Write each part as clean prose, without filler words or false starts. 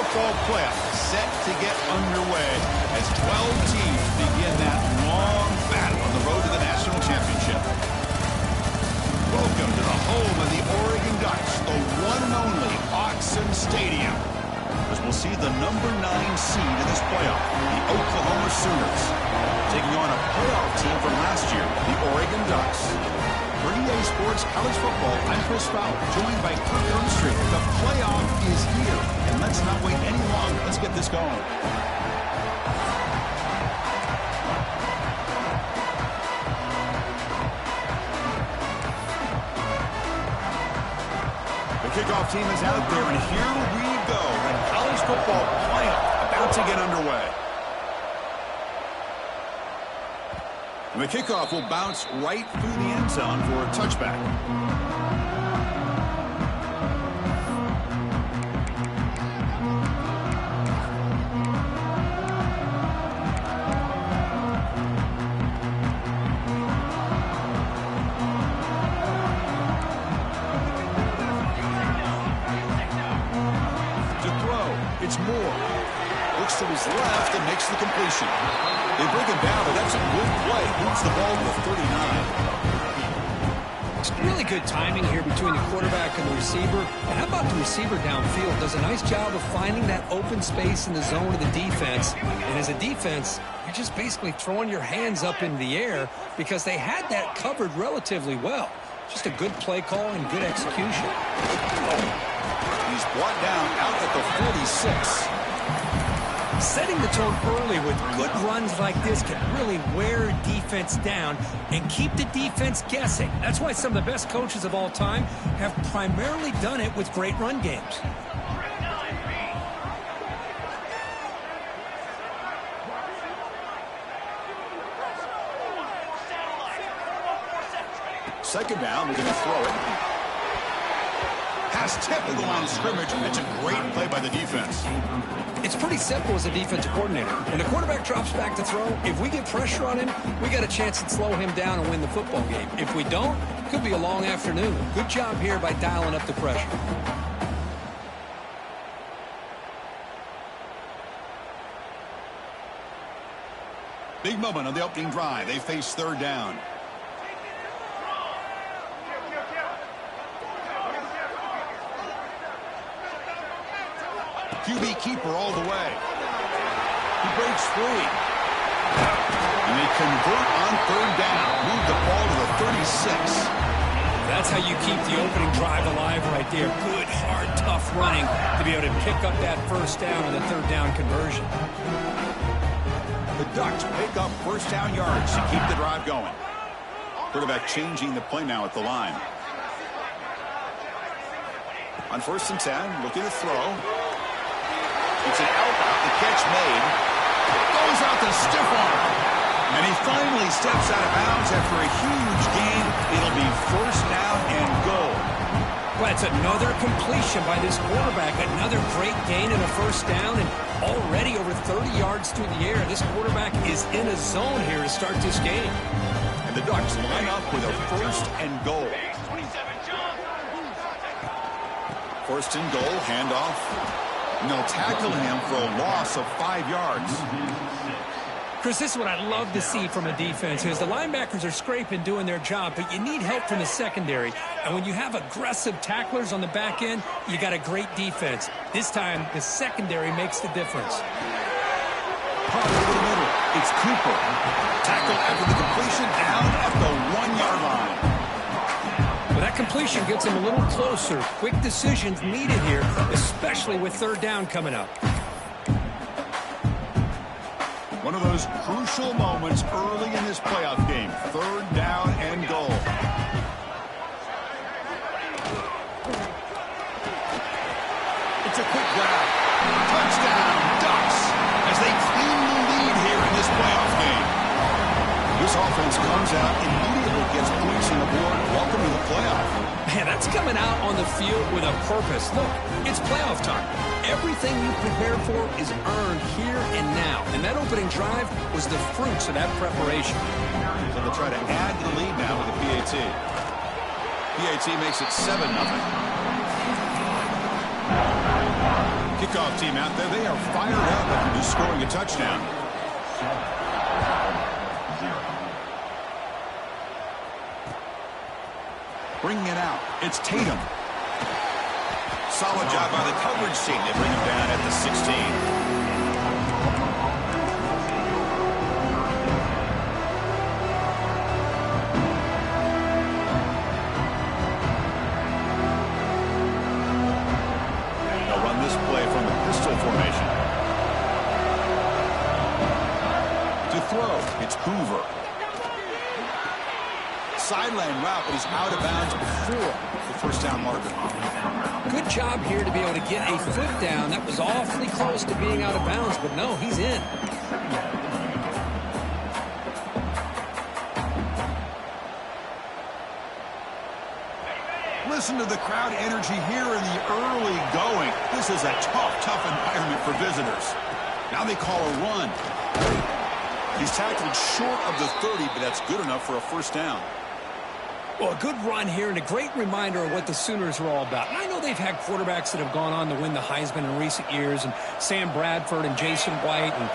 football playoff set to get underway as 12 teams begin that long battle on the road to the national championship. Welcome to the home of the Oregon Ducks, the one and only Autzen Stadium, as we'll see the number 9 seed in this playoff, the Oklahoma Sooners, taking on a playoff team from last year, the Oregon Ducks. For EA Sports College Football, I'm Chris Fowler, joined by Kirk Ermstreet. The playoff is here, and let's not wait any longer. Let's get this going. The kickoff team is out there, and here we go. The college football playoff about to get underway. And the kickoff will bounce right through the end zone for a touchback. To throw, it's Moore. Looks to his left and makes the completion. They bring him down, but that's a good play. Moves the ball to the 39. It's really good timing here between the quarterback and the receiver. And how about the receiver downfield? Does a nice job of finding that open space in the zone of the defense. And as a defense, you're just basically throwing your hands up in the air because they had that covered relatively well. Just a good play call and good execution. He's brought down out at the 46. Setting the tone early with good runs like this can really wear a defense down and keep the defense guessing. That's why some of the best coaches of all time have primarily done it with great run games. Second down, we're going to throw it. Pass tip at the line of scrimmage. It's a great play by the defense. It's pretty simple as a defensive coordinator. When the quarterback drops back to throw, if we get pressure on him, we got a chance to slow him down and win the football game. If we don't, it could be a long afternoon. Good job here by dialing up the pressure. Big moment on the opening drive. They face third down. QB keeper all the way. He breaks free. And they convert on third down. Move the ball to the 36. That's how you keep the opening drive alive right there. Good, hard, tough running to be able to pick up that first down on the third down conversion. The Ducks pick up first down yards to keep the drive going. Quarterback changing the play now at the line. On 1st and 10, looking to throw. It's an out. The catch made. Goes out to stiff arm. And he finally steps out of bounds after a huge gain. It'll be first down and goal. Well, it's another completion by this quarterback. Another great gain and a first down. And already over 30 yards through the air. This quarterback is in a zone here to start this game. And the Ducks line up with a first and goal. First and goal, handoff. And they'll tackle him for a loss of 5 yards. Chris, this is what I love to see from a defense is the linebackers are scraping, doing their job, but you need help from the secondary. And when you have aggressive tacklers on the back end, you got a great defense. This time, the secondary makes the difference. Punt over the middle. It's Cooper. Tackle after the completion down at the 1-yard line. That completion gets him a little closer. Quick decisions needed here, especially with third down coming up. One of those crucial moments early in this playoff game. Third down and goal. It's a quick grab. Touchdown, Ducks, as they clean the lead here in this playoff game. This offense comes out immediately, gets points on the board. Welcome to the playoff. Man, that's coming out on the field with a purpose. Look, it's playoff time. Everything you prepare for is earned here and now. And that opening drive was the fruits of that preparation. So they'll try to add to the lead now with the PAT. PAT makes it 7-0. Kickoff team out there, they are fired up after just scoring a touchdown. Bringing it out, it's Tatum. Solid job by the coverage team. They bring him down at the 16. It's Hoover. Sideline route, but he's out of bounds before the first down marker. Good job here to be able to get a foot down. That was awfully close to being out of bounds, but no, he's in. Listen to the crowd energy here in the early going. This is a tough environment for visitors. Now they call a run. He's tackled short of the 30, but that's good enough for a first down. Well, a good run here and a great reminder of what the Sooners are all about. And I know they've had quarterbacks that have gone on to win the Heisman in recent years, and Sam Bradford and Jason White and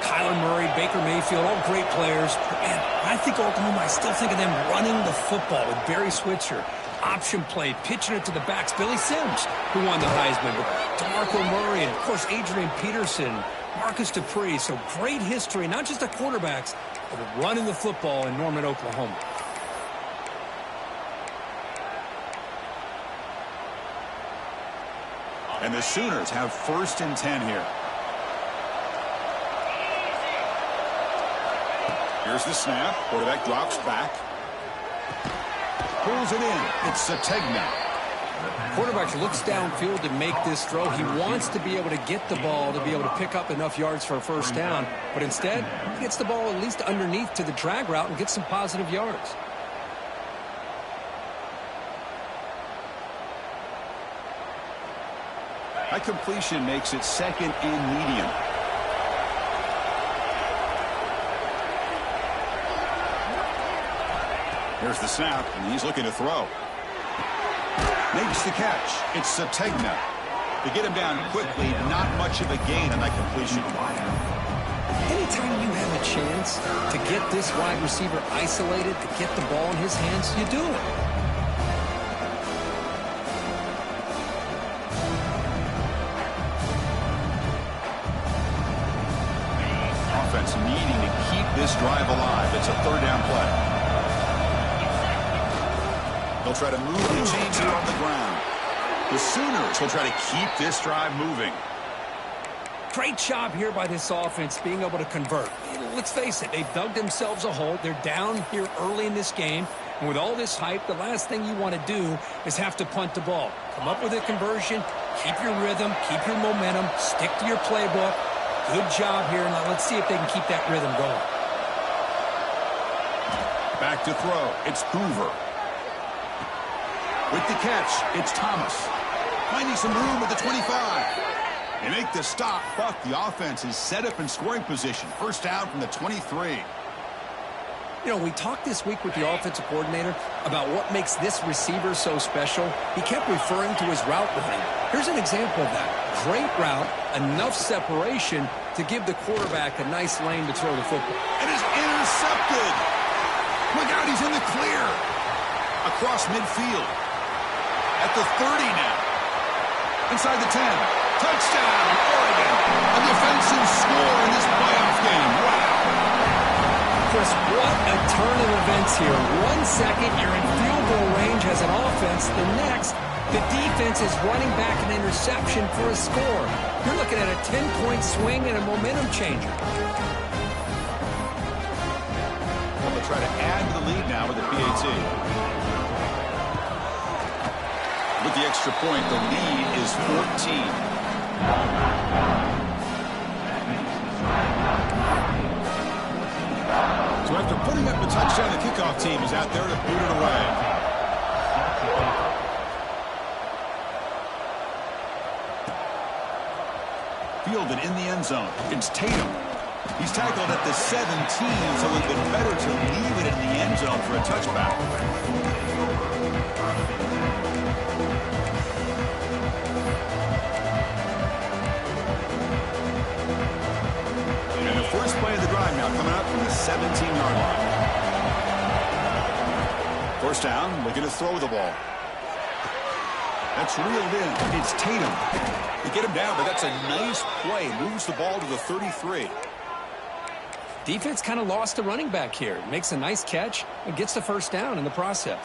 Kyler Murray, Baker Mayfield, all great players. But man, I think Oklahoma, I still think of them running the football with Barry Switzer. Option play, pitching it to the backs. Billy Sims, who won the Heisman. But DeMarco Murray and, of course, Adrian Peterson, Marcus Dupree. So great history, not just the quarterbacks, but running the football in Norman, Oklahoma. And the Sooners have 1st and 10 here. Here's the snap. Quarterback drops back. Pulls it in. It's Sategna. Quarterback looks downfield to make this throw. He wants to be able to get the ball to be able to pick up enough yards for a first down. But instead, he gets the ball at least underneath to the drag route and gets some positive yards. That completion makes it 2nd and medium. Here's the snap, and he's looking to throw. Makes the catch. It's Sategna. To get him down quickly, not much of a gain on that completion. Anytime you have a chance to get this wide receiver isolated, to get the ball in his hands, you do it. Offense needing to keep this drive alive. It's a 3rd down play. They'll try to move the chains here on the ground. The Sooners will try to keep this drive moving. Great job here by this offense being able to convert. Let's face it, they've dug themselves a hole. They're down here early in this game. And with all this hype, the last thing you want to do is have to punt the ball. Come up with a conversion, keep your rhythm, keep your momentum, stick to your playbook. Good job here. Now let's see if they can keep that rhythm going. Back to throw. It's Hoover. With the catch, it's Thomas. Finding some room at the 25. They make the stop, but the offense is set up in scoring position. First down from the 23. You know, we talked this week with the offensive coordinator about what makes this receiver so special. He kept referring to his route running. Here's an example of that. Great route, enough separation to give the quarterback a nice lane to throw the football. And it's intercepted. Look out, he's in the clear. Across midfield. At the 30 now. Inside the 10. Touchdown, Oregon. A defensive score in this playoff game. Wow. Chris, what a turn of events here. 1 second, you're in field goal range as an offense. The next, the defense is running back an interception for a score. You're looking at a 10-point swing and a momentum changer. Well, they'll try to add to the lead now with the PAT. With the extra point, the lead is 14. So after putting up the touchdown, the kickoff team is out there to boot it away. Fielded in the end zone. It's Tatum. He's tackled at the 17, so it's been better to leave it in the end zone for a touchback. 17-yard line. First down, looking to throw the ball. That's reeled in. It's Tatum. They get him down, but that's a nice play. Moves the ball to the 33. Defense kind of lost the running back here. Makes a nice catch and gets the first down in the process.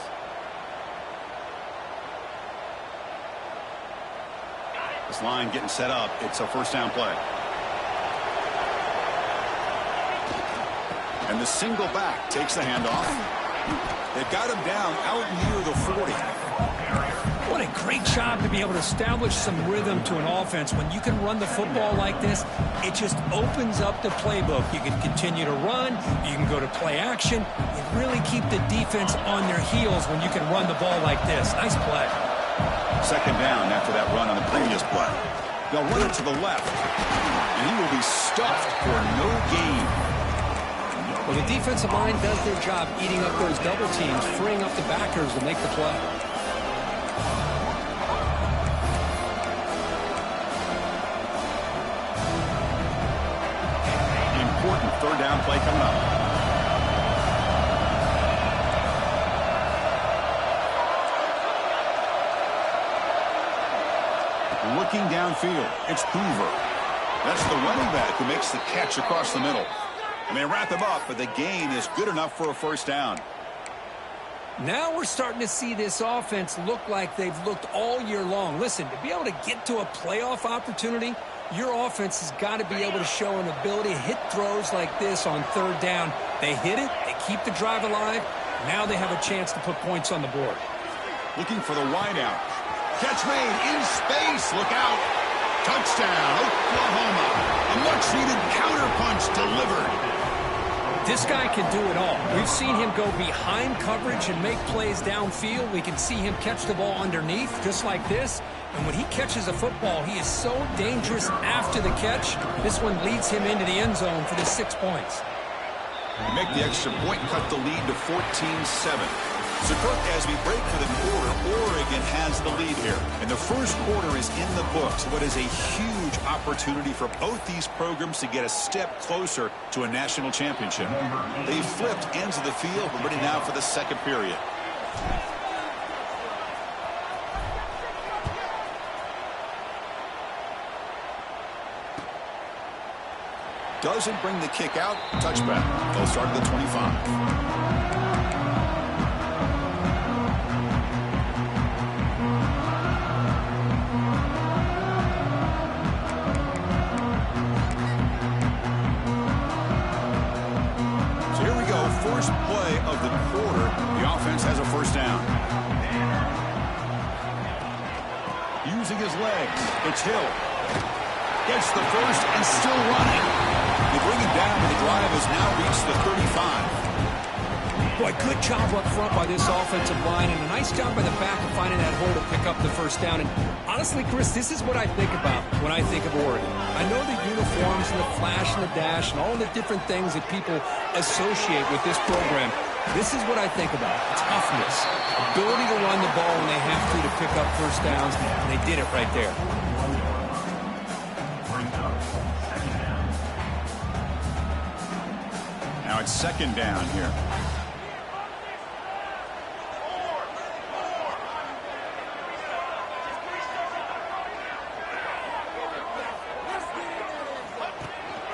This line getting set up. It's a first down play. And the single back takes the handoff. They've got him down out near the 40. What a great job to be able to establish some rhythm to an offense. When you can run the football like this, it just opens up the playbook. You can continue to run. You can go to play action. You really keep the defense on their heels when you can run the ball like this. Nice play. Second down after that run on the previous play. They'll run it to the left, and he will be stuffed for no gain. Well, the defensive line does their job eating up those double teams, freeing up the backers to make the play. Important third down play coming up. Looking downfield, it's Hoover. That's the running back who makes the catch across the middle. And they wrap him up, but the gain is good enough for a first down. Now we're starting to see this offense look like they've looked all year long. Listen, to be able to get to a playoff opportunity, your offense has got to be able to show an ability to hit throws like this on third down. They hit it, they keep the drive alive. Now they have a chance to put points on the board. Looking for the wideout. Catch made in space. Look out. Touchdown, Oklahoma. A much-needed counterpunch delivered. This guy can do it all. We've seen him go behind coverage and make plays downfield. We can see him catch the ball underneath, just like this. And when he catches a football, he is so dangerous after the catch. This one leads him into the end zone for the 6 points. They make the extra point, cut the lead to 14-7. So, Kirk, as we break for the quarter, Oregon has the lead here. And the first quarter is in the books. What is a huge opportunity for both these programs to get a step closer to a national championship. They flipped ends of the field. We're ready now for the second period. Doesn't bring the kick out. Touchback. They'll start at the 25. First play of the quarter, the offense has a first down. Using his legs, it's Hill. Gets the first and still running. They bring him down, and the drive has now reached the 35. Boy, good job up front by this offensive line, and a nice job by the back of finding that hole to pick up the first down. And honestly, Chris, this is what I think about when I think of Oregon. I know the uniforms and the flash and the dash and all the different things that people associate with this program. This is what I think about. Toughness. Ability to run the ball when they have to pick up first downs, and they did it right there. Now it's second down here.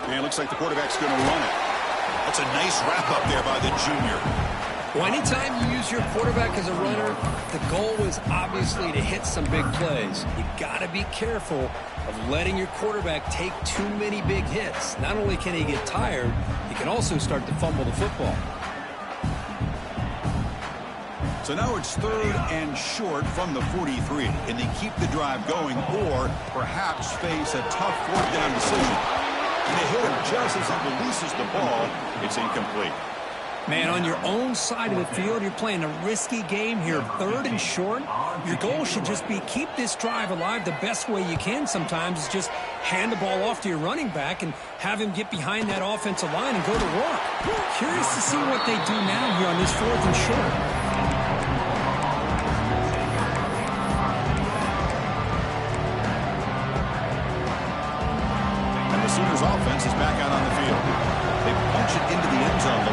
And it looks like the quarterback's going to run it. That's a nice wrap-up there by the junior. Well, anytime you use your quarterback as a runner, the goal is obviously to hit some big plays. You got to be careful of letting your quarterback take too many big hits. Not only can he get tired, he can also start to fumble the football. So now it's third and short from the 43. Can they keep the drive going or perhaps face a tough fourth down decision? And they hit him just as he releases the ball. It's incomplete. Man, on your own side of the field, you're playing a risky game here, third and short. Your goal should just be keep this drive alive the best way you can sometimes is just hand the ball off to your running back and have him get behind that offensive line and go to work. Curious to see what they do now here on this fourth and short. And the Sooners offense is back out on the field. They punch it into the end zone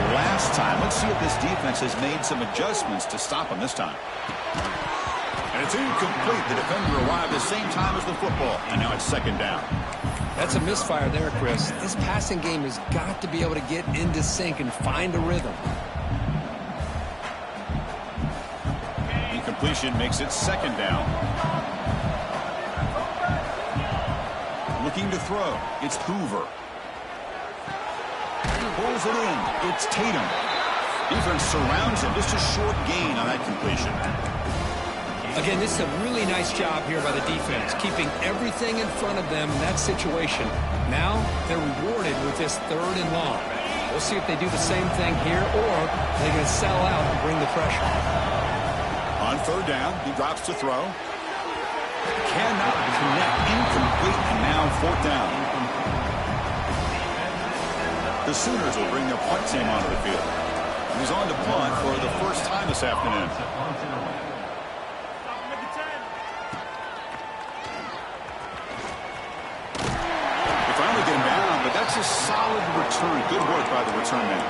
time. Let's see if this defense has made some adjustments to stop him this time. And it's incomplete. The defender arrived at the same time as the football, and now it's second down. That's a misfire there, Chris. This passing game has got to be able to get into sync and find a rhythm. Incompletion makes it second down. Looking to throw. It's Hoover. Pulls it in. It's Tatum. Defense surrounds him. Just a short gain on that completion. Again, this is a really nice job here by the defense, keeping everything in front of them in that situation. Now they're rewarded with this 3rd and long. We'll see if they do the same thing here, or they're going to sell out and bring the pressure. On 3rd down, he drops to throw. Cannot connect. Incomplete, and now 4th down. The Sooners will bring their punt team onto the field. He's on to punt for the first time this afternoon. They finally get him down, but that's a solid return. Good work by the return man.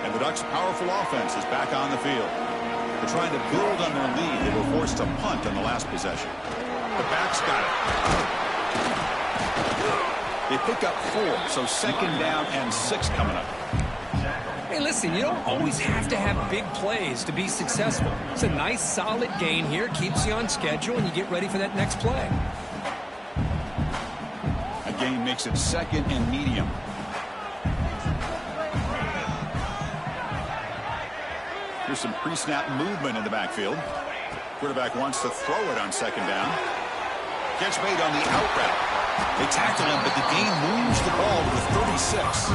And the Ducks' powerful offense is back on the field. They're trying to build on their lead. They were forced to punt on the last possession. The backs got it. They pick up 4, so second down and 6 coming up. Hey, listen, you don't always have to have big plays to be successful. It's a nice, solid gain here. Keeps you on schedule, and you get ready for that next play. A gain makes it 2nd and medium. Here's some pre-snap movement in the backfield. Quarterback wants to throw it on 2nd down. Catch made on the out route. They tackle him, but the gain moves the ball to the 36.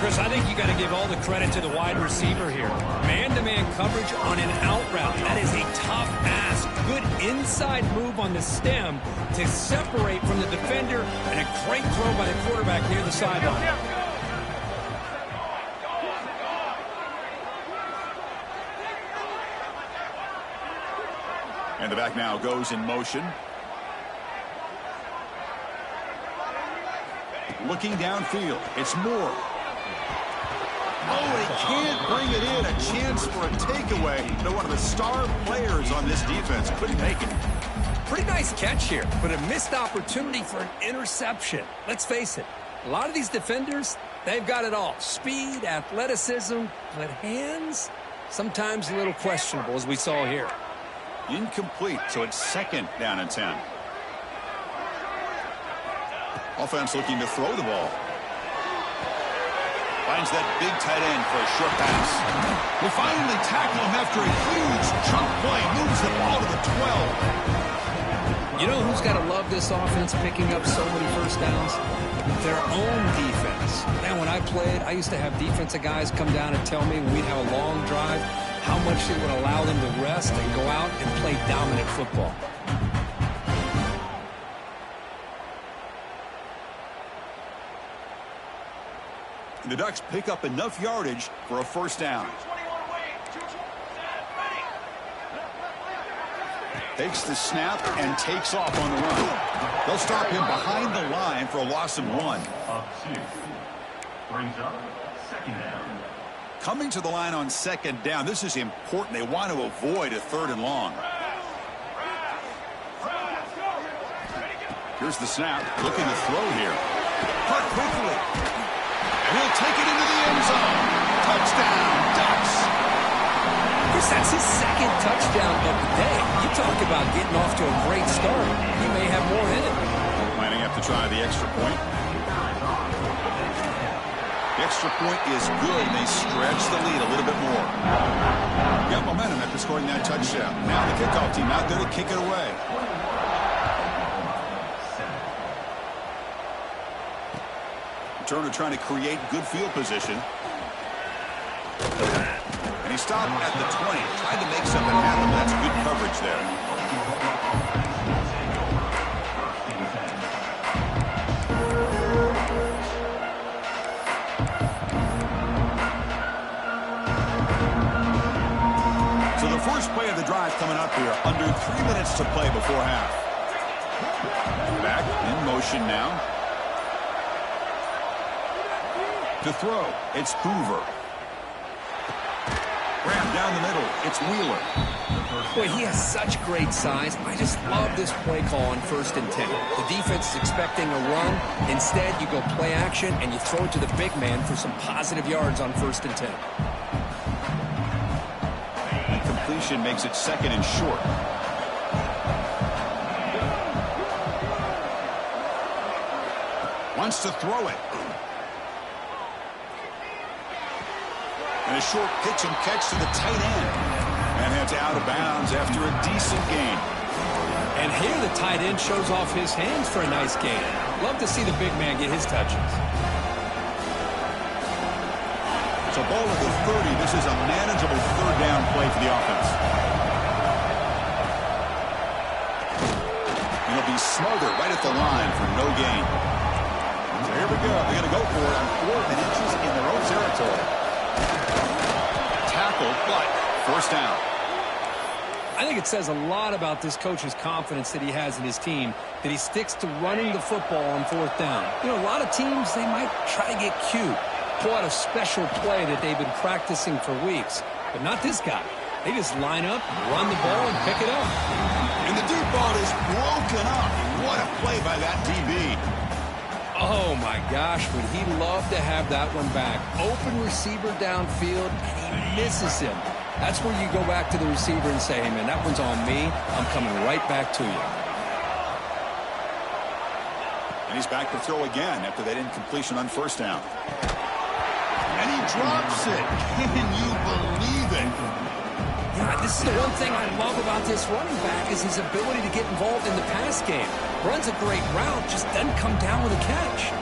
Chris, I think you got to give all the credit to the wide receiver here. Man-to-man coverage on an out route. That is a tough ask. Good inside move on the stem to separate from the defender, and a great throw by the quarterback near the sideline. And the back now goes in motion. Looking downfield. It's Moore. Oh, he can't bring it in. A chance for a takeaway. No, one of the star players on this defense couldn't make it. Pretty nice catch here, but a missed opportunity for an interception. Let's face it, a lot of these defenders, they've got it all. Speed, athleticism, but hands, sometimes a little questionable, as we saw here. Incomplete, so it's 2nd down and 10. Offense looking to throw the ball. Finds that big tight end for a short pass. They finally tackle him after a huge chunk play. Moves the ball to the 12. You know who's got to love this offense picking up so many first downs? Their own defense. Man, when I played, I used to have defensive guys come down and tell me when we'd have a long drive how much it would allow them to rest and go out and play dominant football. The Ducks pick up enough yardage for a first down. Takes the snap and takes off on the run. They'll stop him behind the line for a loss of 1. Brings up 2nd down. Coming to the line on 2nd down. This is important. They want to avoid a 3rd and long. Here's the snap. Looking to throw here. Cut quickly. And he'll take it into the end zone. Touchdown, Ducks. Chris, that's his 2nd touchdown of the day. You talk about getting off to a great start. He may have more in it. Lining up to try the extra point. The extra point is good, and they stretch the lead a little bit more. Got momentum after scoring that touchdown. Now the kickoff team out there to kick it away. Turner trying to create good field position. And he stopped at the 20. Tried to make something happen. That's good coverage there. So the first play of the drive coming up here. Under 3 minutes to play before half. Back in motion now. To throw, it's Hoover. Grab down the middle, it's Wheeler. Boy, he has such great size. I just love this play call on 1st and 10. The defense is expecting a run. Instead, you go play action, and you throw it to the big man for some positive yards on 1st and 10. And completion makes it 2nd and short. Wants to throw it. And a short pitch and catch to the tight end. And heads out of bounds after a decent gain. And here the tight end shows off his hands for a nice gain. Love to see the big man get his touches. It's a ball at the 30. This is a manageable 3rd down play for the offense. And he'll be smothered right at the line for no gain. So here we go. They're going to go for it on 4th and inches in their own territory. Tackled, but 1st down. I think it says a lot about this coach's confidence that he has in his team, that he sticks to running the football on 4th down. You know, a lot of teams, they might try to get cute, pull out a special play that they've been practicing for weeks. But not this guy. They just line up, run the ball, and pick it up. And the deep ball is broken up. What a play by that DB. Oh, my gosh, would he love to have that one back. Open receiver downfield, and he misses him. That's where you go back to the receiver and say, hey, man, that one's on me. I'm coming right back to you. And he's back to throw again after that incompletion on 1st down. And he drops it. Can you believe it? Yeah, this is the one thing I love about this running back is his ability to get involved in the pass game. Runs a great route, just doesn't come down with a catch.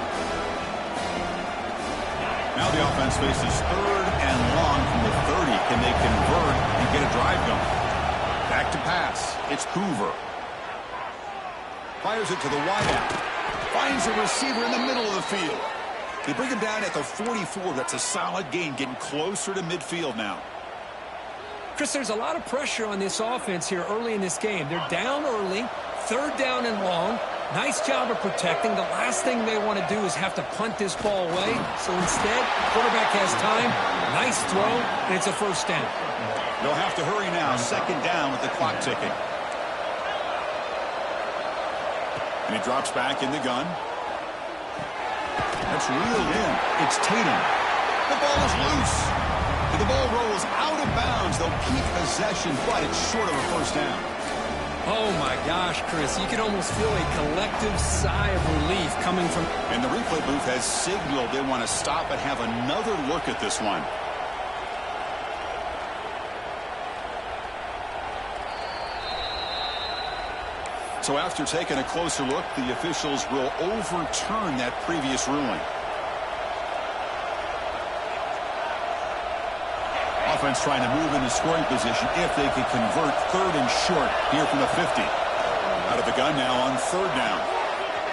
Now the offense faces 3rd and long from the 30. Can they convert and get a drive going? Back to pass. It's Hoover. Fires it to the wideout. Finds a receiver in the middle of the field. They bring him down at the 44. That's a solid gain, getting closer to midfield now. Chris, there's a lot of pressure on this offense here early in this game. They're down early, 3rd down and long. Nice job of protecting. The last thing they want to do is have to punt this ball away. So instead, quarterback has time. Nice throw, and it's a 1st down. They'll have to hurry now. 2nd down with the clock ticking. And he drops back in the gun. That's reeled in. It's Tatum. The ball is loose. And the ball rolls out of bounds. They'll keep possession, but it's short of a 1st down. Oh, my gosh, Chris. You can almost feel a collective sigh of relief coming from... And the replay booth has signaled they want to stop and have another look at this one. So after taking a closer look, the officials will overturn that previous ruling. Offense trying to move into scoring position if they can convert 3rd and short here from the 50. Out of the gun now on 3rd down.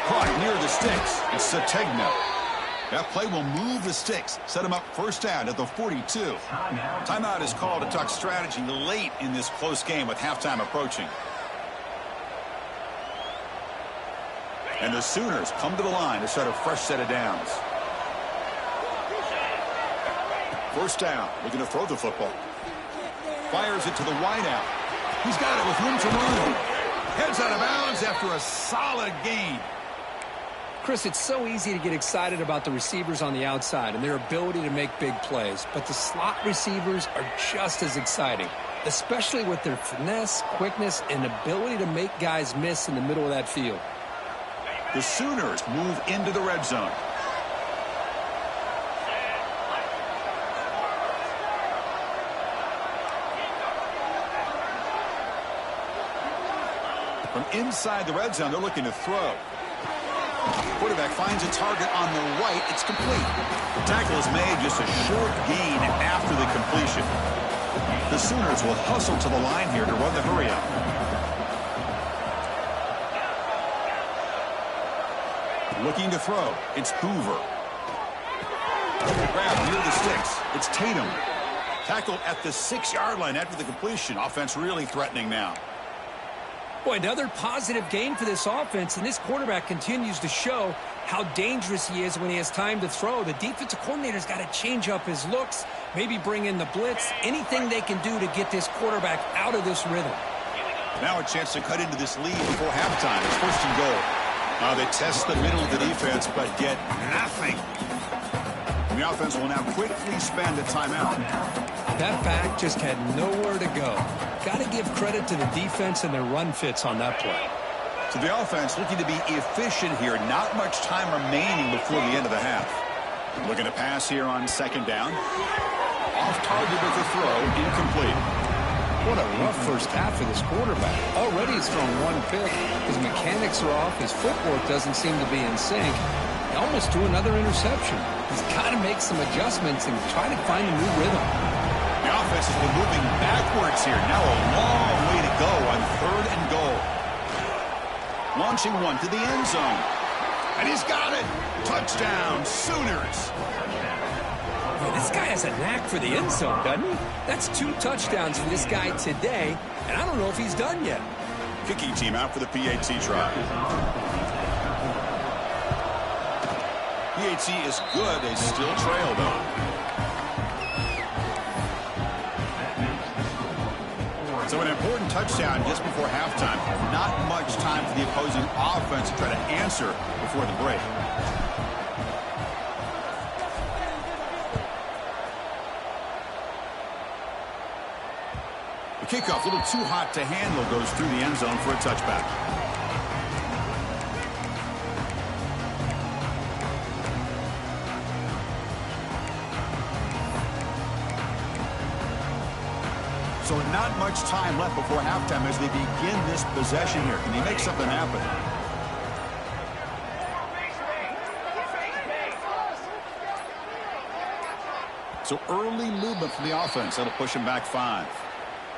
Caught near the sticks. It's Sategna. That play will move the sticks. Set him up 1st down at the 42. Timeout is called to talk strategy late in this close game with halftime approaching. And the Sooners come to the line to start a fresh set of downs. 1st down, looking to throw the football. Fires it to the wideout. He's got it with room to run. Heads out of bounds after a solid gain. Chris, it's so easy to get excited about the receivers on the outside and their ability to make big plays, but the slot receivers are just as exciting, especially with their finesse, quickness, and ability to make guys miss in the middle of that field. The Sooners move into the red zone. From inside the red zone, they're looking to throw. Quarterback finds a target on the right. It's complete. The tackle is made, just a short gain after the completion. The Sooners will hustle to the line here to run the hurry up. Looking to throw. It's Hoover. Grab near the sticks. It's Tatum. Tackle at the 6-yard line after the completion. Offense really threatening now. Boy, another positive game for this offense, and this quarterback continues to show how dangerous he is when he has time to throw. The defensive coordinator's got to change up his looks, maybe bring in the blitz, anything they can do to get this quarterback out of this rhythm. Now a chance to cut into this lead before halftime. It's 1st and goal. They test the middle of the defense, but get nothing. And the offense will now quickly spend a timeout. That back just had nowhere to go. Got to give credit to the defense and their run fits on that play. So the offense looking to be efficient here. Not much time remaining before the end of the half. Looking to pass here on 2nd down. Off target with the throw, incomplete. What a rough first half for this quarterback. Already he's thrown 1 pick. His mechanics are off. His footwork doesn't seem to be in sync. He almost threw another interception. He's got to make some adjustments and try to find a new rhythm. The offense has been moving backwards here. Now a long way to go on 3rd and goal. Launching one to the end zone. And he's got it. Touchdown, Sooners. This guy has a knack for the end zone, doesn't he? That's 2 touchdowns for this guy today, and I don't know if he's done yet. Kicking team out for the PAT try. PAT is good. They still trail, though. So an important touchdown just before halftime. Not much time for the opposing offense to try to answer before the break. The kickoff, a little too hot to handle, goes through the end zone for a touchback. So not much time left before halftime as they begin this possession here. Can he make something happen? So early movement from the offense. That'll push him back 5.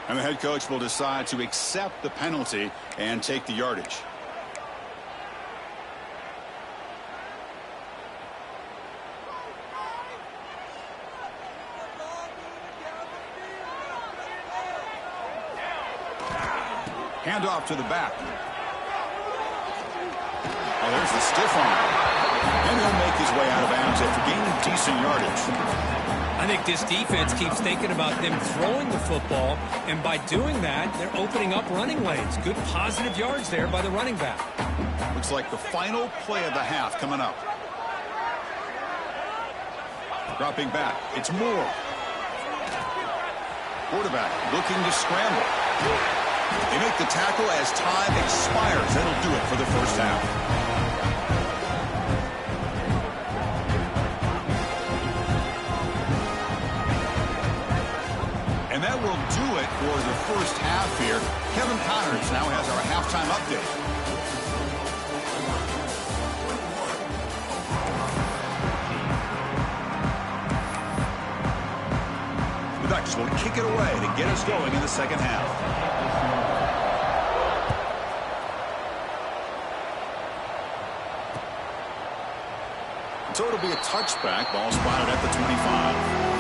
And the head coach will decide to accept the penalty and take the yardage. Hand off to the back. Oh, there's the stiff arm. And he'll make his way out of bounds after gaining decent yardage. I think this defense keeps thinking about them throwing the football, and by doing that, they're opening up running lanes. Good positive yards there by the running back. Looks like the final play of the half coming up. Dropping back. It's Moore. Quarterback looking to scramble. They make the tackle as time expires. That'll do it for the first half. And that will do it for the first half here. Kevin Connors now has our halftime update. The Ducks will kick it away to get us going in the second half. So it'll be a touchback. Ball spotted at the 25.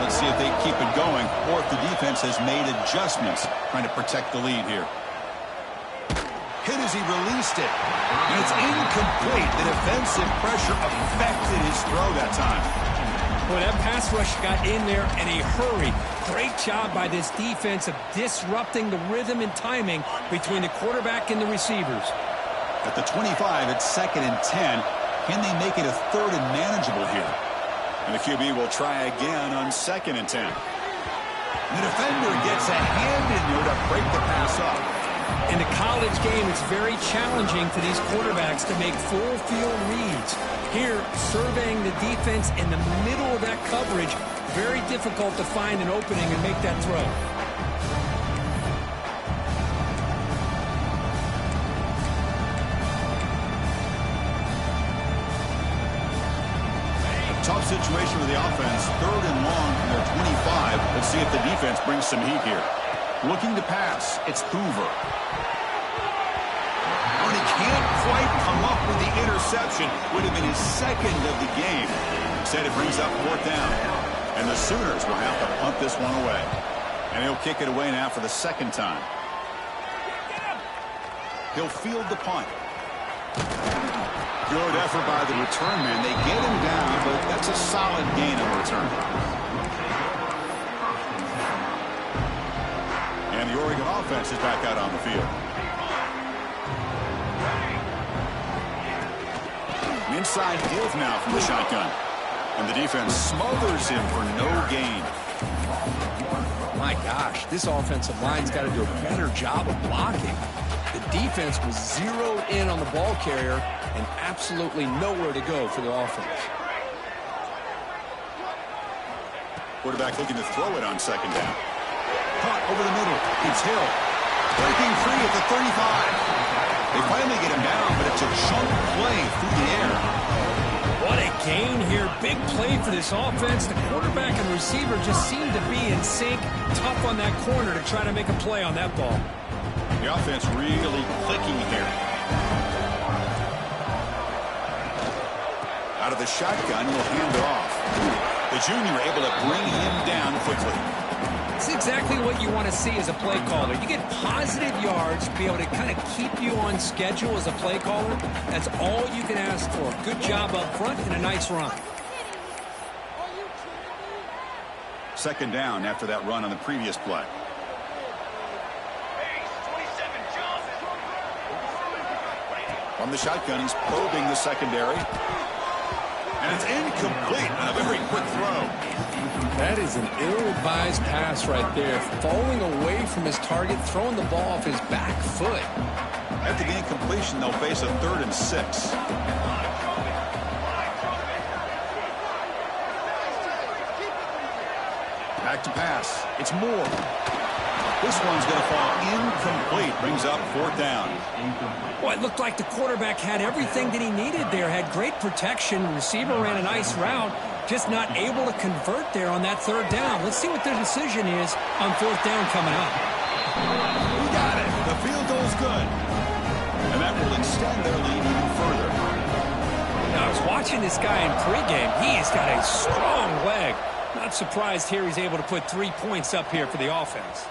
Let's see if they keep it going or if the defense has made adjustments trying to protect the lead here. Hit as he released it. And it's incomplete. The defensive pressure affected his throw that time. Well, that pass rush got in there in a hurry. Great job by this defense of disrupting the rhythm and timing between the quarterback and the receivers. At the 25, it's 2nd and 10. Can they make it a 3rd and manageable here? And the QB will try again on 2nd and 10. The defender gets a hand in there to break the pass up. In the college game, it's very challenging for these quarterbacks to make full field reads. Here, surveying the defense in the middle of that coverage, very difficult to find an opening and make that throw. Tough situation for the offense. 3rd and long from their 25. Let's see if the defense brings some heat here. Looking to pass. It's Hoover. And he can't quite come up with the interception. Would have been his second of the game. Instead, it brings up 4th down. And the Sooners will have to punt this one away. And he'll kick it away now for the 2nd time. He'll field the punt. Good effort by the return man. They get him down, but that's a solid gain on the return. And the Oregon offense is back out on the field. Inside give now from the shotgun. And the defense smothers him for no gain. My gosh, this offensive line's got to do a better job of blocking. The defense was zeroed in on the ball carrier and absolutely nowhere to go for the offense. Quarterback looking to throw it on 2nd down. Caught over the middle. It's Hill. Breaking free at the 35. They finally get him down, but it's a chunk play through the air. What a gain here. Big play for this offense. The quarterback and receiver just seem to be in sync. Tough on that corner to try to make a play on that ball. The offense really clicking here. Out of the shotgun, he'll hand it off. The junior able to bring him down quickly. It's exactly what you want to see as a play caller. You get positive yards, be able to kind of keep you on schedule as a play caller. That's all you can ask for. Good job up front and a nice run. 2nd down after that run on the previous play. From the shotgun, he's probing the secondary. And it's incomplete on a very quick throw. That is an ill-advised pass right there. Falling away from his target, throwing the ball off his back foot. After the incompletion, they'll face a 3rd and 6. Back to pass. It's Moore. This one's going to fall incomplete. Brings up 4th down. Well, it looked like the quarterback had everything that he needed there. Had great protection. Receiver ran a nice route. Just not able to convert there on that 3rd down. Let's see what their decision is on 4th down coming up. We got it. The field goal's good. And that will extend their lead even further. Now, I was watching this guy in pregame. He's got a strong leg. Not surprised here he's able to put 3 points up here for the offense.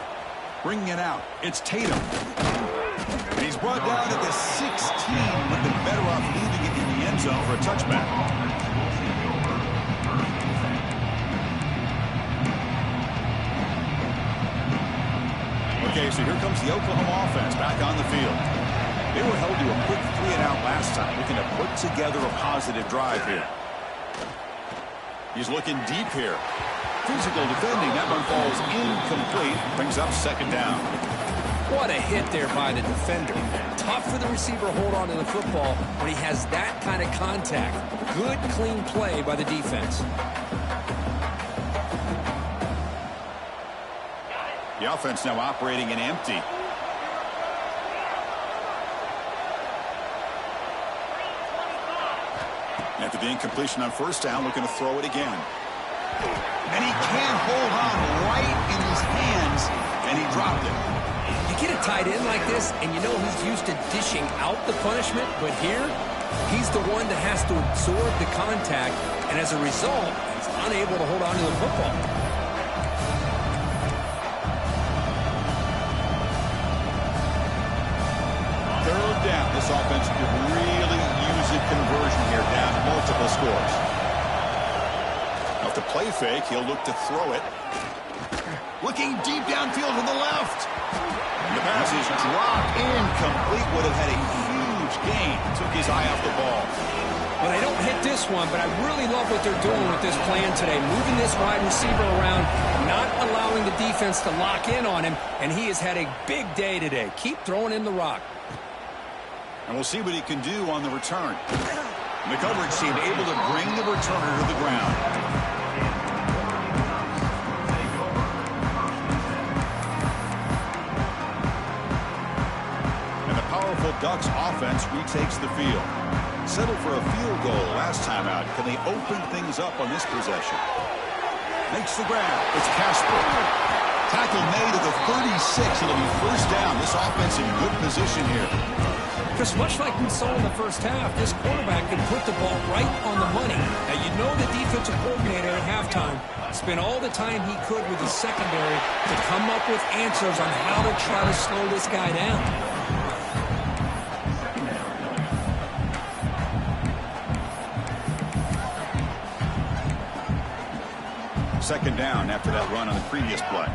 Bringing it out. It's Tatum. And he's brought down at the 16. Would have been better off leaving it in the end zone for a touchback. Okay, so here comes the Oklahoma offense back on the field. They were held to a quick 3-and-out last time, looking to put together a positive drive here. He's looking deep here. Physical defending. That one falls incomplete. Brings up 2nd down. What a hit there by the defender. Tough for the receiver to hold on to the football when he has that kind of contact. Good, clean play by the defense. The offense now operating in empty. After the incompletion on 1st down, looking to throw it again. And he can't hold on right in his hands, and he dropped it. You get a tight end like this, and you know he's used to dishing out the punishment, but here, he's the one that has to absorb the contact, and as a result, he's unable to hold on to the football. Down. This offense could really use a conversion here, down multiple scores. Off the play fake, he'll look to throw it. Looking deep downfield to the left. And the pass is dropped incomplete. Would have had a huge gain. Took his eye off the ball. Well, they don't hit this one, but I really love what they're doing with this plan today. Moving this wide receiver around, not allowing the defense to lock in on him, and he has had a big day today. Keep throwing in the rock. And we'll see what he can do on the return. And the coverage team able to bring the returner to the ground. And the powerful Ducks offense retakes the field. Settled for a field goal last time out. Can they open things up on this possession? Makes the grab. It's Casper. Tackle made to the 36. It'll be first down. This offense in good position here. Because much like we saw in the first half, this quarterback can put the ball right on the money. Now, you know the defensive coordinator at halftime spent all the time he could with his secondary to come up with answers on how to try to slow this guy down. Second down after that run on the previous play.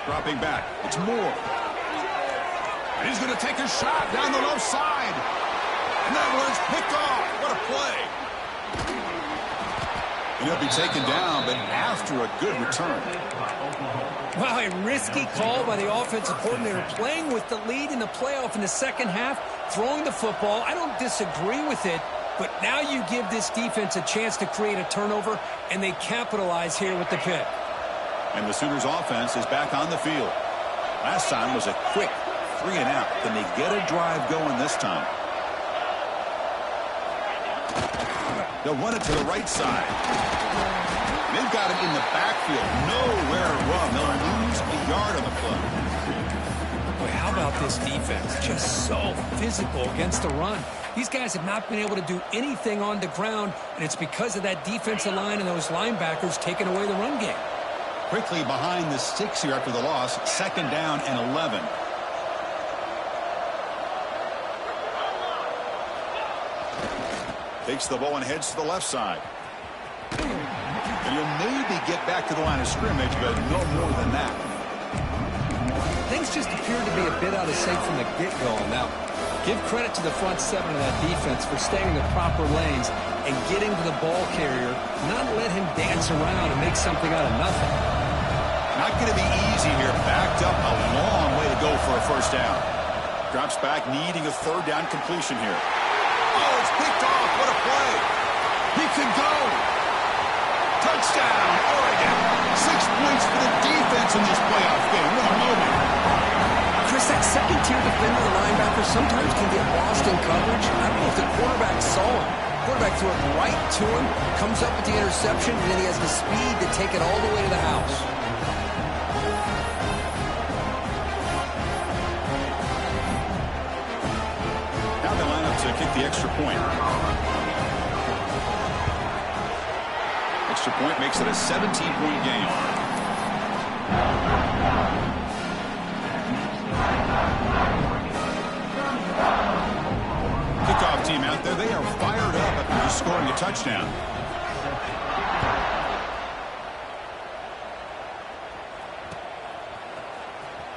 Dropping back. It's Moore. And he's going to take a shot down the left side. And that one's picked off. What a play. And he'll be taken down, but after a good return. Wow, a risky call by the offensive coordinator, playing with the lead in the playoff in the second half, throwing the football. I don't disagree with it, but now you give this defense a chance to create a turnover, and they capitalize here with the pick. And the Sooners offense is back on the field. Last time was a quick 3 and out. Can they get a drive going this time? They'll run it to the right side. They've got it in the backfield. Nowhere to run. They'll lose a yard on the play. Boy, how about this defense? Just so physical against the run. These guys have not been able to do anything on the ground, and it's because of that defensive line and those linebackers taking away the run game. Quickly behind the sticks here after the loss. Second down and 11. Takes the ball and heads to the left side. And he'll maybe get back to the line of scrimmage, but no more than that. Things just appear to be a bit out of sync from the get-go. Now, give credit to the front seven of that defense for staying in the proper lanes and getting to the ball carrier, not let him dance around and make something out of nothing. Not going to be easy here. Backed up a long way to go for a first down. Drops back, needing a third down completion here. Oh, it's picked off. What a play. He can go. Touchdown, Oregon. 6 points for the defense in this playoff game. What a moment. Chris, that second-tier defender, the linebacker, sometimes can get lost in coverage. I don't know if the quarterback saw him. Quarterback threw it right to him, comes up with the interception, and then he has the speed to take it all the way to the house. Now they line up to kick the extra point. Extra point makes it a 17-point game. Kickoff team out there. They are fired up after just scoring a touchdown.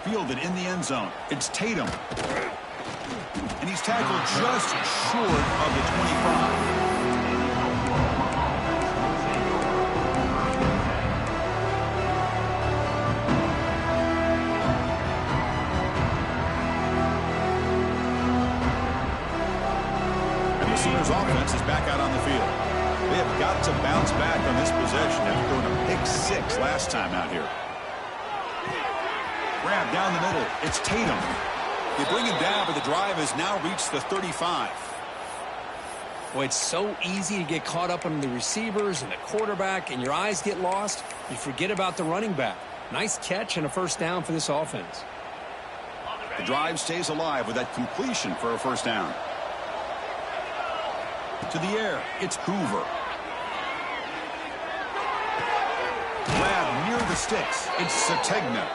Fielded in the end zone. It's Tatum. And he's tackled just short of the 25. Sooners offense is back out on the field. They have got to bounce back on this possession after throwing a pick 6 last time out here. Grab down the middle. It's Tatum. They bring him down, but the drive has now reached the 35. Boy, it's so easy to get caught up on the receivers and the quarterback, and your eyes get lost. You forget about the running back. Nice catch and a first down for this offense. The drive stays alive with that completion for a first down. To the air, it's Hoover. Grab near the sticks. It's Sategna.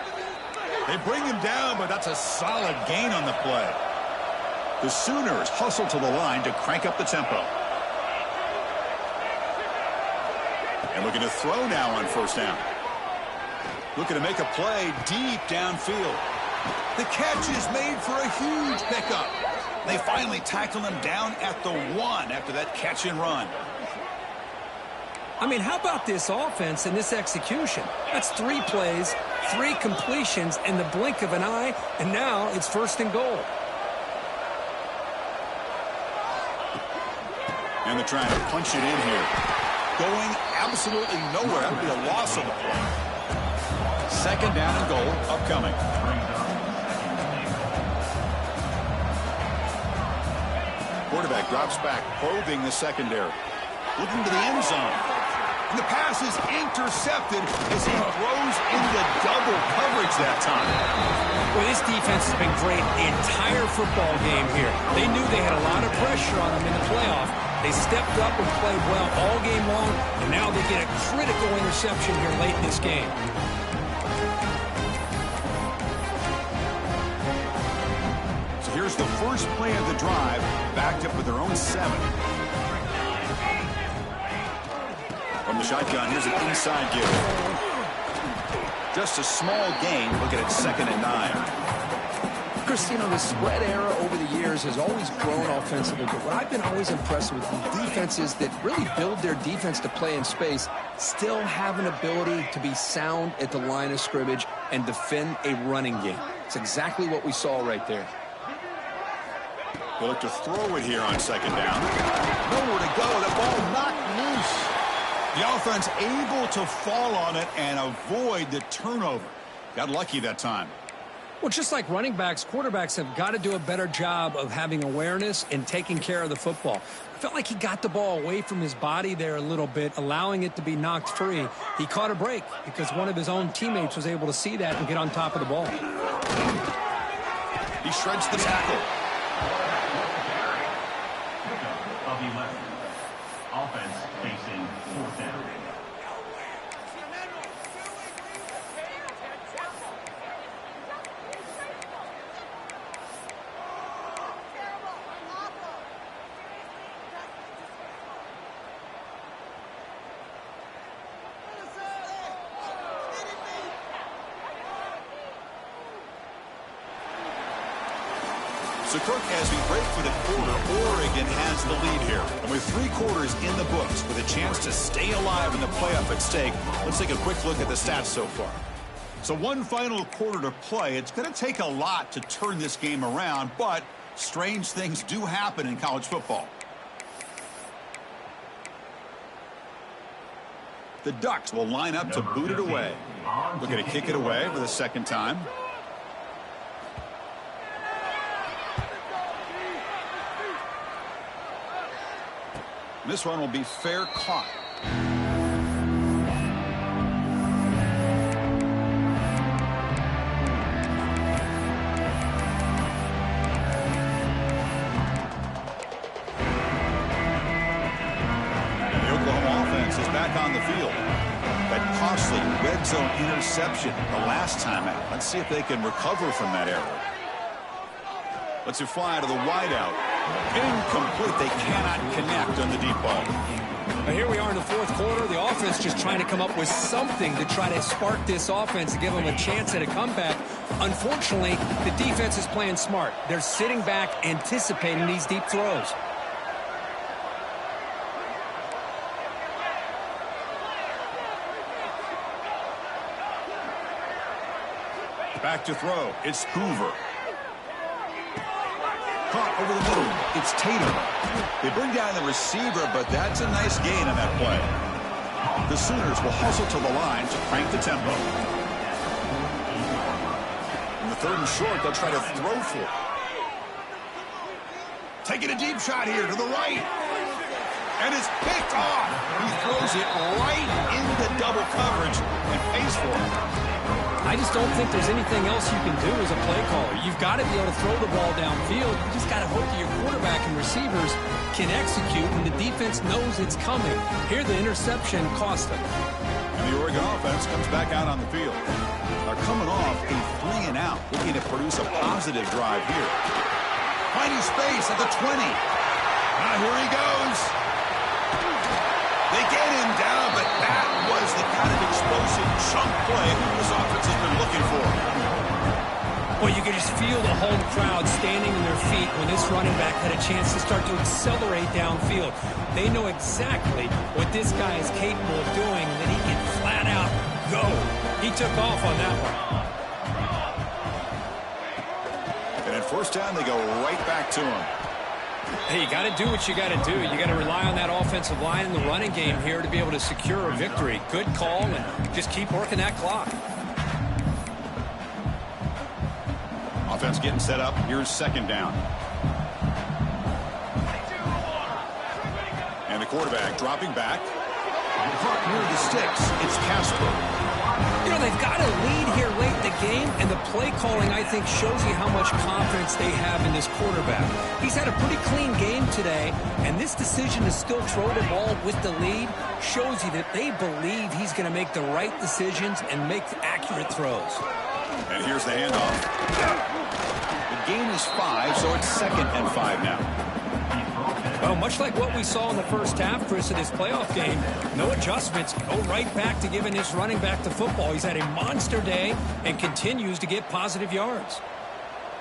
They bring him down, but that's a solid gain on the play. The Sooners hustle to the line to crank up the tempo. And looking to throw now on first down. Looking to make a play deep downfield. The catch is made for a huge pickup. They finally tackle him down at the 1 after that catch and run. I mean, how about this offense and this execution? That's 3 plays, 3 completions in the blink of an eye, and now it's first and goal. And they're trying to punch it in here. Going absolutely nowhere. That would be a loss of the play. Second down and goal upcoming. Quarterback drops back, probing the secondary. Looking to the end zone. And the pass is intercepted as he throws into double coverage that time. Well, this defense has been great the entire football game here. They knew they had a lot of pressure on them in the playoff. They stepped up and played well all game long, and now they get a critical interception here late in this game. So here's the first play of the drive, backed up with their own 7. From the shotgun, here's an inside give. Just a small gain. Look at it, 2nd and 9. Chris, you know, the spread era over the years has always grown offensively, but what I've been always impressed with defenses that really build their defense to play in space still have an ability to be sound at the line of scrimmage and defend a running game. It's exactly what we saw right there. They'll look to throw it here on 2nd down. Nowhere to go. The ball knocked loose. The offense able to fall on it and avoid the turnover. Got lucky that time. Well, just like running backs, quarterbacks have got to do a better job of having awareness and taking care of the football. I felt like he got the ball away from his body there a little bit, allowing it to be knocked free. He caught a break because one of his own teammates was able to see that and get on top of the ball. He shreds the tackle. Offense facing 4th down. So, Kirk, as we break for the quarter, Oregon has the lead here. And with 3 quarters in the books, with a chance to stay alive in the playoff at stake, let's take a quick look at the stats so far. So one final quarter to play. It's going to take a lot to turn this game around, but strange things do happen in college football. The Ducks will line up to boot it away. Looking to kick it away for the 2nd time. This one will be fair caught. And the Oklahoma offense is back on the field. That costly red zone interception the last time out. Let's see if they can recover from that error. Let's it fly to the wideout. Incomplete. They cannot connect on the deep ball. Now here we are in the 4th quarter. The offense just trying to come up with something to try to spark this offense to give them a chance at a comeback. Unfortunately, the defense is playing smart. They're sitting back, anticipating these deep throws. Back to throw. It's Hoover. Caught over the middle. It's Tatum. They bring down the receiver, but that's a nice gain on that play. The Sooners will hustle to the line to crank the tempo. In the 3rd and short, they'll try to throw for it. Taking a deep shot here to the right. And it's picked off. He throws it right into double coverage and pays for it. I just don't think there's anything else you can do as a play caller. You've got to be able to throw the ball downfield. You just got to hope that your quarterback and receivers can execute when the defense knows it's coming. Here, the interception cost them. And the Oregon offense comes back out on the field. They're coming off a 3 and out, looking to produce a positive drive here. Finding space at the 20. Now here he goes. They get him down, but that was the kind of explosive chunk play this offense has been looking for. Well, you could just feel the home crowd standing on their feet when this running back had a chance to start to accelerate downfield. They know exactly what this guy is capable of doing, and that he can flat out go. He took off on that one. And at 1st down, they go right back to him. Hey, you got to do what you got to do. You got to rely on that offensive line in the running game here to be able to secure a victory. Good call, and just keep working that clock. Offense getting set up. Here's 2nd down. And the quarterback dropping back. Caught near the sticks. It's Castro. You know, they've got a lead here late in the game, and the play calling, I think, shows you how much confidence they have in this quarterback. He's had a pretty clean game today, and this decision to still throw the ball with the lead shows you that they believe he's going to make the right decisions and make accurate throws. And here's the handoff. The gain is 5, so it's 2nd and 5 now. Well, much like what we saw in the first half, Chris, of this playoff game, no adjustments. Go right back to giving this running back the football. He's had a monster day and continues to get positive yards.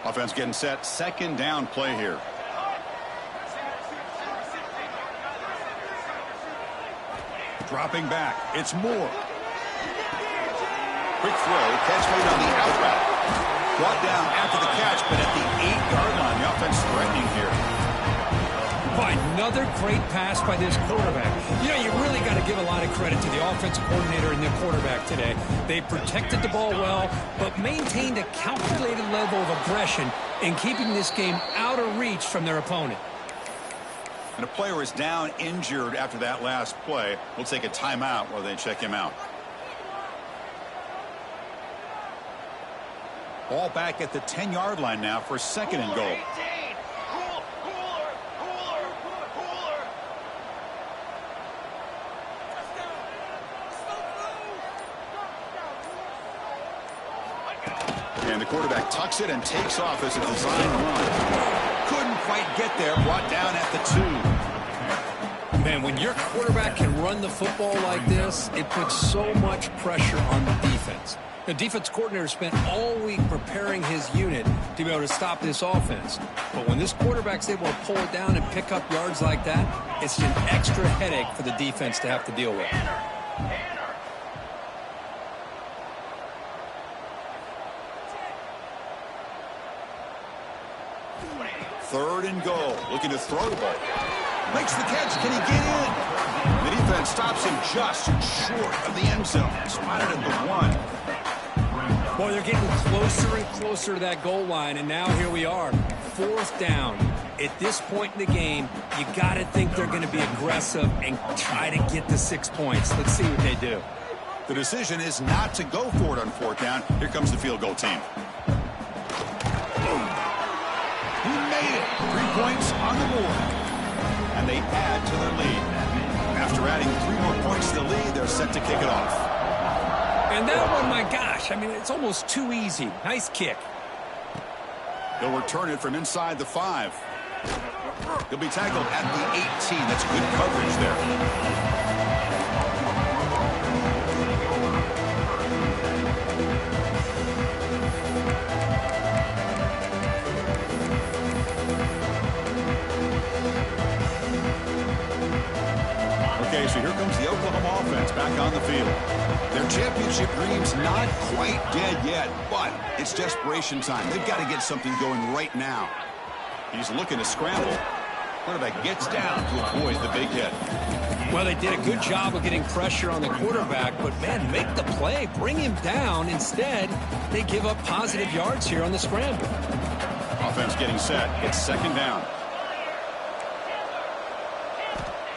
Offense getting set. 2nd down play here. Dropping back. It's Moore. Quick throw. Catch made on the out route. Brought down after the catch, but at the 8-yard line, the offense threatening here. Another great pass by this quarterback. You know, you really got to give a lot of credit to the offensive coordinator and the quarterback today. They protected the ball well, but maintained a calculated level of aggression in keeping this game out of reach from their opponent. And a player is down injured after that last play. We'll take a timeout while they check him out. Ball back at the 10-yard line now for 2nd and goal. And the quarterback tucks it and takes off as a design run. Couldn't quite get there. Brought down at the 2. Man, when your quarterback can run the football like this, it puts so much pressure on the defense. The defense coordinator spent all week preparing his unit to be able to stop this offense. But when this quarterback's able to pull it down and pick up yards like that, it's an extra headache for the defense to have to deal with. 3rd and goal. Looking to throw the ball. Makes the catch. Can he get in? The defense stops him just short of the end zone. Spotted at the 1. Boy, they're getting closer and closer to that goal line, and now here we are. 4th down. At this point in the game, you got to think they're going to be aggressive and try to get the 6 points. Let's see what they do. The decision is not to go for it on 4th down. Here comes the field goal team. He made it. 3 points on the board. And they add to their lead. After adding 3 more points to the lead, they're set to kick it off. And that one, my gosh, I mean, it's almost too easy. Nice kick. He'll return it from inside the 5. He'll be tackled at the 18. That's good coverage there. Okay, so here comes the Oklahoma offense back on the field. Their championship dream's not quite dead yet, but it's desperation time. They've got to get something going right now. He's looking to scramble. Quarterback gets down to avoid the big hit. Well, they did a good job of getting pressure on the quarterback, but, man, make the play. Bring him down. Instead, they give up positive yards here on the scramble. Offense getting set. It's 2nd down.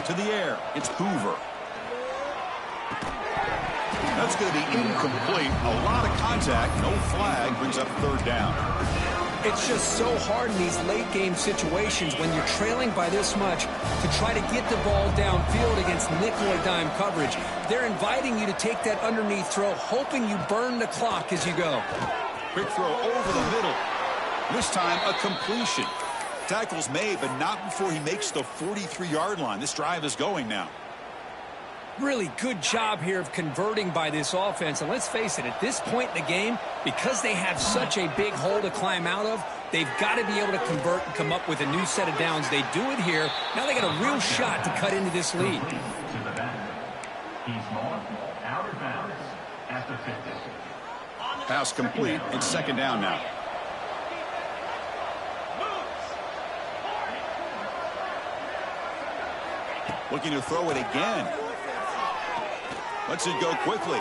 To the air. It's Hoover. That's going to be incomplete. A lot of contact. No flag. Brings up 3rd down. It's just so hard in these late-game situations when you're trailing by this much to try to get the ball downfield against nickel or dime coverage. They're inviting you to take that underneath throw, hoping you burn the clock as you go. Quick throw over the middle. This time, a completion. Tackle's made, but not before he makes the 43-yard line. This drive is going now. Really good job here of converting by this offense. And let's face it, at this point in the game, because they have such a big hole to climb out of, they've got to be able to convert and come up with a new set of downs. They do it here. Now they got a real shot to cut into this lead. Pass complete. It's 2nd down now. Looking to throw it again. Lets it go quickly.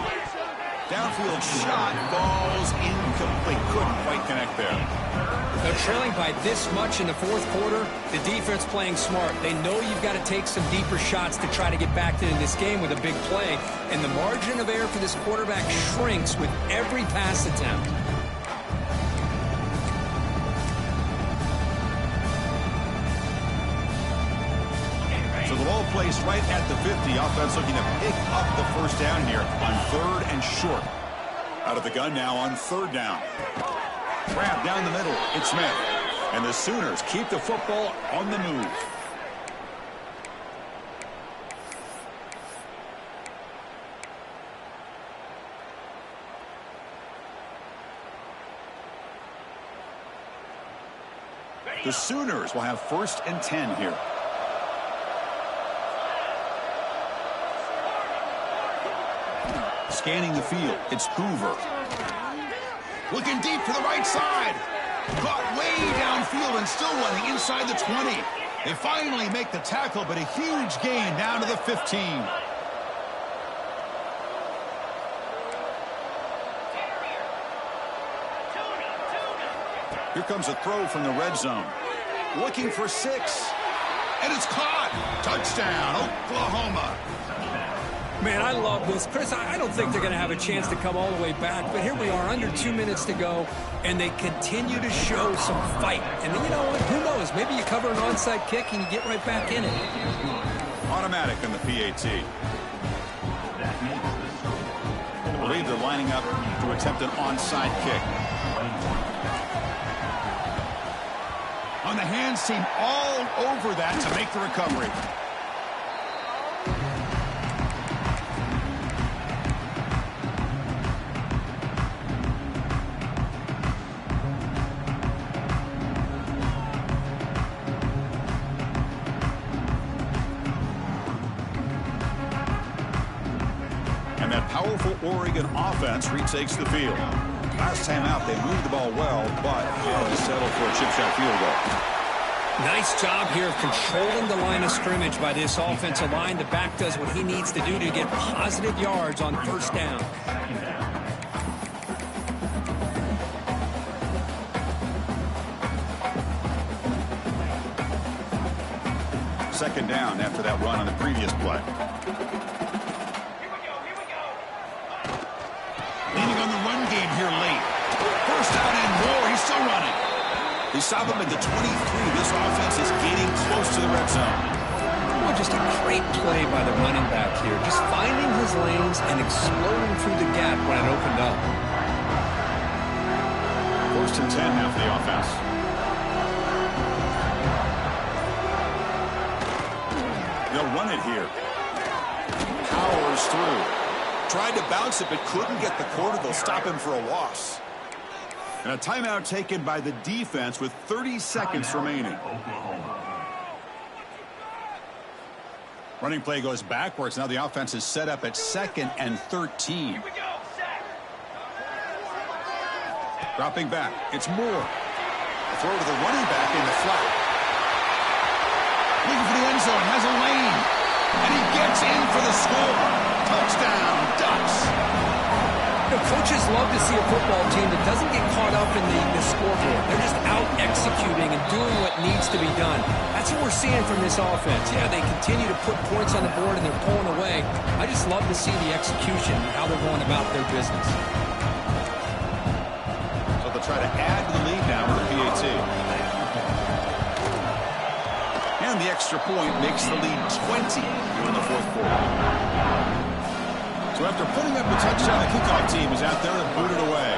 Downfield shot falls incomplete. Couldn't quite connect there. They're trailing by this much in the fourth quarter. The defense playing smart. They know you've got to take some deeper shots to try to get back into this game with a big play. And the margin of error for this quarterback shrinks with every pass attempt. So the ball placed right at the 50. Offense looking to pick up the first down here on 3rd and short. Out of the gun now on 3rd down. Grab down the middle. It's Smith. And the Sooners keep the football on the move. The Sooners will have 1st and 10 here. Scanning the field. It's Hoover. Looking deep to the right side. Caught way downfield and still running inside the 20. They finally make the tackle, but a huge gain down to the 15. Here comes a throw from the red zone. Looking for 6. And it's caught. Touchdown, Oklahoma. Man, I love this. Chris, I don't think they're going to have a chance to come all the way back, but here we are, under 2 minutes to go, and they continue to show some fight. And you know what? Who knows? Maybe you cover an onside kick and you get right back in it. Automatic on the PAT. I believe they're lining up to attempt an onside kick. On the hands team all over that to make the recovery. Powerful Oregon offense retakes the field. Last time out, they moved the ball well, but had to settle for a chip shot field goal. Nice job here of controlling the line of scrimmage by this offensive line. The back does what he needs to do to get positive yards on 1st down. Second down after that run on the previous play. Here late. 1st down and more. He's still running. They stop him at the 23. This offense is getting close to the red zone. Oh, just a great play by the running back here. Just finding his lanes and exploding through the gap when it opened up. 1st and 10 now for the offense. They'll run it here. Powers through. Tried to bounce it, but couldn't get the quarter. They'll stop him for a loss. And a timeout taken by the defense with 30 seconds remaining. Running play goes backwards. Now the offense is set up at 2nd and 13. Dropping back. It's Moore. A throw to the running back in the flat. Looking for the end zone. Has a lane. And he gets in for the score. Touchdown, Ducks. The coaches love to see a football team that doesn't get caught up in the scoreboard. They're just out executing and doing what needs to be done. That's what we're seeing from this offense. Yeah, they continue to put points on the board and they're pulling away. I just love to see the execution and how they're going about their business. So they'll try to add to the lead now with the PAT. And the extra point makes the lead 20 here in the 4th quarter. So after putting up a touchdown, the kickoff team is out there to boot it away.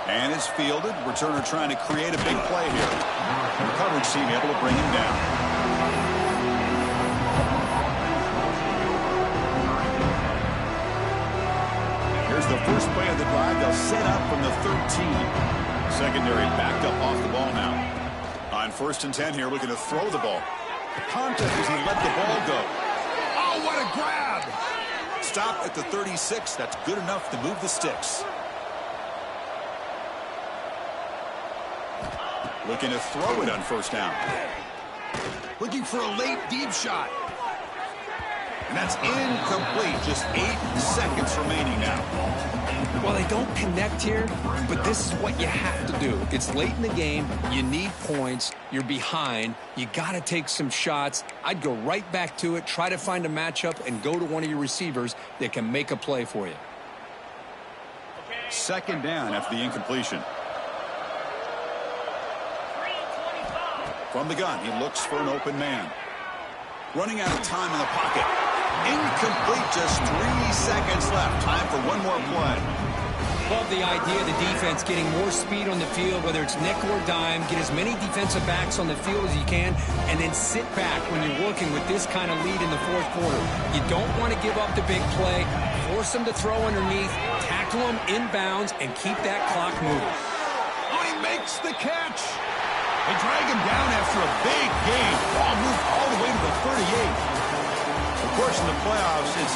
And it's fielded. Returner trying to create a big play here. And the coverage team able to bring him down. Here's the first play of the drive. They'll set up from the 13. Secondary backed up off the ball now. On 1st and 10 here, looking to throw the ball. Contact as he let the ball go. Oh, what a grab! Stop at the 36. That's good enough to move the sticks. Looking to throw it on 1st down. Looking for a late deep shot. And that's incomplete. Just 8 seconds remaining now. Well, they don't connect here, but this is what you have to do. It's late in the game. You need points. You're behind. You got to take some shots. I'd go right back to it, try to find a matchup, and go to one of your receivers that can make a play for you. Second down after the incompletion. From the gun, he looks for an open man. Running out of time in the pocket. Incomplete, just 3 seconds left. Time for one more play. Love the idea of the defense getting more speed on the field, whether it's nickel or dime. Get as many defensive backs on the field as you can, and then sit back when you're working with this kind of lead in the fourth quarter. You don't want to give up the big play. Force them to throw underneath, tackle them inbounds, and keep that clock moving. Oh, he makes the catch. They drag him down after a big gain. Ball moved all the way to the 38. Of course, in the playoffs, it's